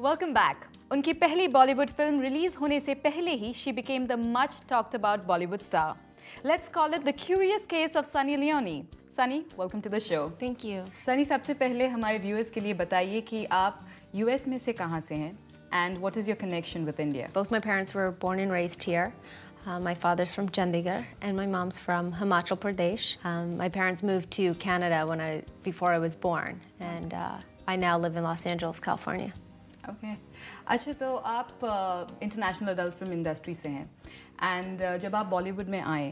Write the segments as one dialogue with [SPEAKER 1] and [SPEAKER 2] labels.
[SPEAKER 1] Welcome back. उनकी पहली Bollywood film release होने से पहले ही she became the much talked about Bollywood star. Let's call it the curious case of Sunny Leone. Sunny, welcome to the show.
[SPEAKER 2] Thank you.
[SPEAKER 1] Sunny, सबसे पहले हमारे viewers के लिए बताइए कि आप US में से कहाँ से हैं and what is your connection with India?
[SPEAKER 2] Both my parents were born and raised here. My father's from Chandigarh and my mom's from Himachal Pradesh. My parents moved to Canada before I was born, and I now live in Los Angeles, California.
[SPEAKER 1] Okay. अच्छा, तो आप international adult film industry से हैं and जब आप बॉलीवुड में आए,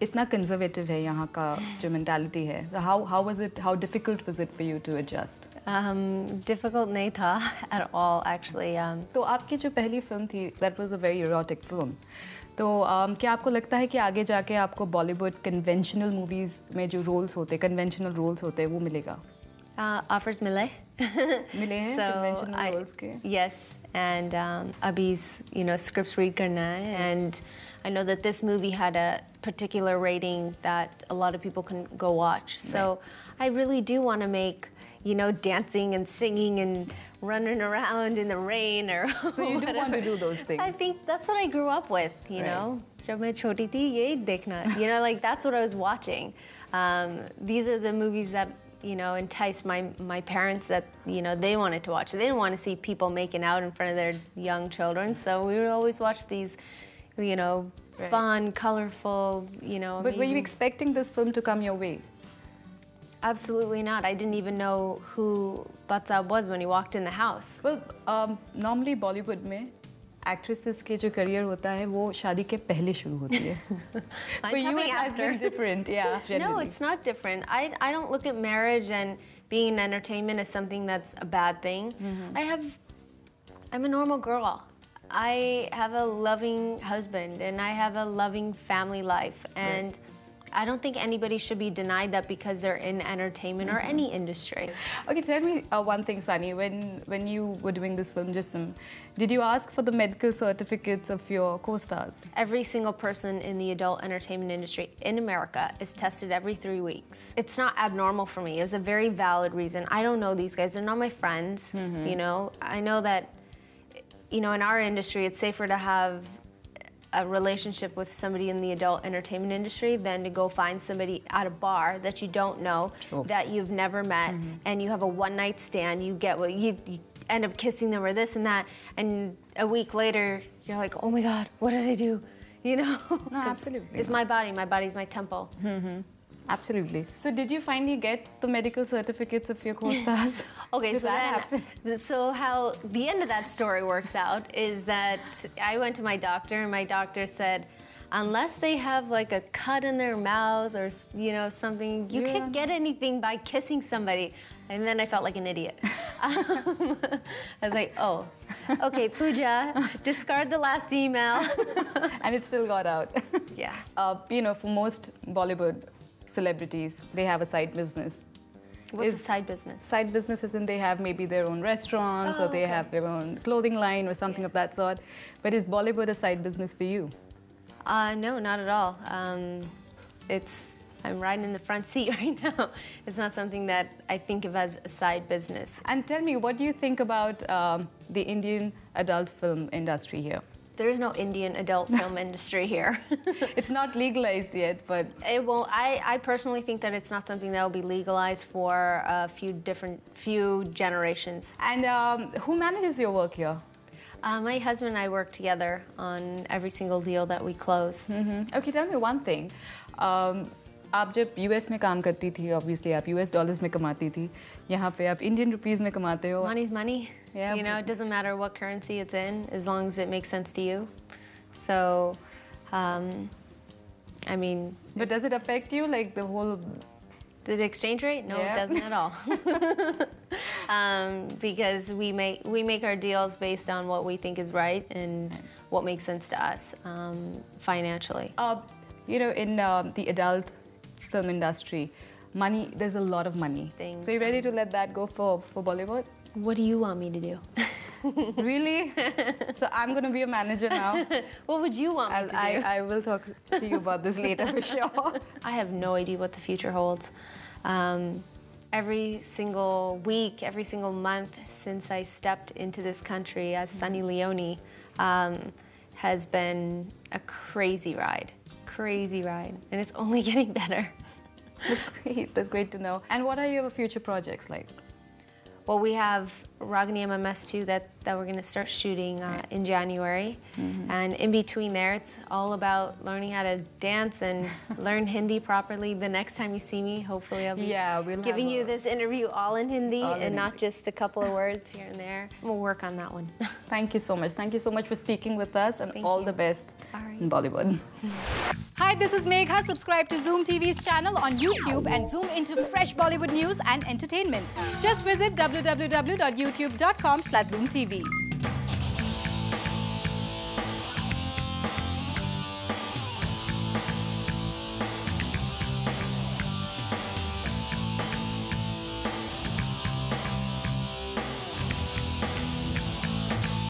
[SPEAKER 1] इतना कंजर्वेटिव है यहाँ का जो मेंटालिटी है, how difficult was it for you to adjust?
[SPEAKER 2] Difficult नहीं था at all actually.
[SPEAKER 1] तो आपकी जो पहली फिल्म थी, that was a very erotic film. तो क्या आपको लगता है कि आगे जाके आपको बॉलीवुड कन्वेंशनल मूवीज़ में जो रोल्स होते, कन्वेंशनल रोल्स होते, वो मिलेगा?
[SPEAKER 2] Offers मिले
[SPEAKER 1] हैं conventional roles के?
[SPEAKER 2] Yes, and अभी scripts read करना है, and I know that this movie had a particular rating that a lot of people can go watch. So I really do want to make dancing and singing and running around in the rain or
[SPEAKER 1] so you do want to do those things?
[SPEAKER 2] I think that's what I grew up with, you know. जब मैं छोटी थी यही देखना, like that's what I was watching. These are the movies that enticed my parents, that they wanted to watch. They didn't want to see people making out in front of their young children, so we would always watch these fun, colorful,
[SPEAKER 1] But
[SPEAKER 2] amazing.
[SPEAKER 1] were you expecting this film to come your way?
[SPEAKER 2] Absolutely not. I didn't even know who Batsab was when he walked in the house.
[SPEAKER 1] Well, normally Bollywood में actresses के जो career होता है वो शादी के पहले शुरू होती है.
[SPEAKER 2] For
[SPEAKER 1] you it has been different, yeah. Generally.
[SPEAKER 2] No, it's not different. I don't look at marriage and being in entertainment as something that's a bad thing. Mm-hmm. I'm a normal girl. I have a loving husband and I have a loving family life, and I don't think anybody should be denied that because they're in entertainment or any industry.
[SPEAKER 1] Okay, tell me one thing, Sunny. When you were doing this film, Jism, did you ask for the medical certificates of your co-stars?
[SPEAKER 2] Every single person in the adult entertainment industry in America is tested every 3 weeks. It's not abnormal for me. It's a very valid reason. I don't know these guys. They're not my friends. I know that, in our industry, it's safer to have a relationship with somebody in the adult entertainment industry than to go find somebody at a bar that you don't know, that you've never met, and you have a one-night stand. You end up kissing them or this and that, and a week later you're like, oh my God, what did I do?
[SPEAKER 1] No, absolutely.
[SPEAKER 2] It's my body. My body's my temple.
[SPEAKER 1] Absolutely. So did you finally get the medical certificates of your co-stars?
[SPEAKER 2] Okay, so how the end of that story works out is that I went to my doctor, and my doctor said, unless they have like a cut in their mouth or something, you can't get anything by kissing somebody. And then I felt like an idiot. I was like, oh, okay, Pooja, discard the last email.
[SPEAKER 1] And it still got out.
[SPEAKER 2] Yeah.
[SPEAKER 1] For most Bollywood celebrities, they have a side business.
[SPEAKER 2] What's a side business?
[SPEAKER 1] Side business is they have maybe their own restaurants, or they have their own clothing line or something of that sort. But is Bollywood a side business for you?
[SPEAKER 2] No, not at all. I'm riding in the front seat right now. It's not something that I think of as a side business.
[SPEAKER 1] And tell me, what do you think about the Indian adult film industry here?
[SPEAKER 2] There is no Indian adult film industry here.
[SPEAKER 1] It's not legalized yet, but
[SPEAKER 2] it won't. I personally think that it's not something that will be legalized for a few generations.
[SPEAKER 1] And who manages your work here?
[SPEAKER 2] My husband and I work together on every single deal that we close.
[SPEAKER 1] Okay, tell me one thing. आप जब US में काम करती थी, obviously आप US dollars में कमाती थी. यहाँ पे आप Indian rupees में कमाते हो.
[SPEAKER 2] Money's money. Yeah. It doesn't matter what currency it's in, as long as it makes sense to you. So, I mean.
[SPEAKER 1] But does it affect you, like the whole?
[SPEAKER 2] The exchange rate? No, it doesn't at all. Because we make our deals based on what we think is right and what makes sense to us financially.
[SPEAKER 1] In the adult film industry, money, there's a lot of money. So you ready to let that go for Bollywood?
[SPEAKER 2] What do you want me to do?
[SPEAKER 1] Really? So I'm going to be a manager now.
[SPEAKER 2] What would you want me to do?
[SPEAKER 1] I will talk to you about this later for sure.
[SPEAKER 2] I have no idea what the future holds. every single week, every single month since I stepped into this country as Sunny Leone has been a crazy ride, and it's only getting better.
[SPEAKER 1] That's great to know. And what are your future projects like?
[SPEAKER 2] Well, we have Ragini MMS2 that we're going to start shooting in January. And in between there, it's all about learning how to dance and learn Hindi properly. The next time you see me, hopefully I'll be giving you this interview all in Hindi and not just a couple of words here and there. We'll work on that one.
[SPEAKER 1] Thank you so much. Thank you so much for speaking with us, and all the best in Bollywood.
[SPEAKER 3] Hi, this is Megha. Subscribe to Zoom TV's channel on YouTube and zoom into fresh Bollywood news and entertainment. Just visit www.youtube.com/ZoomTV.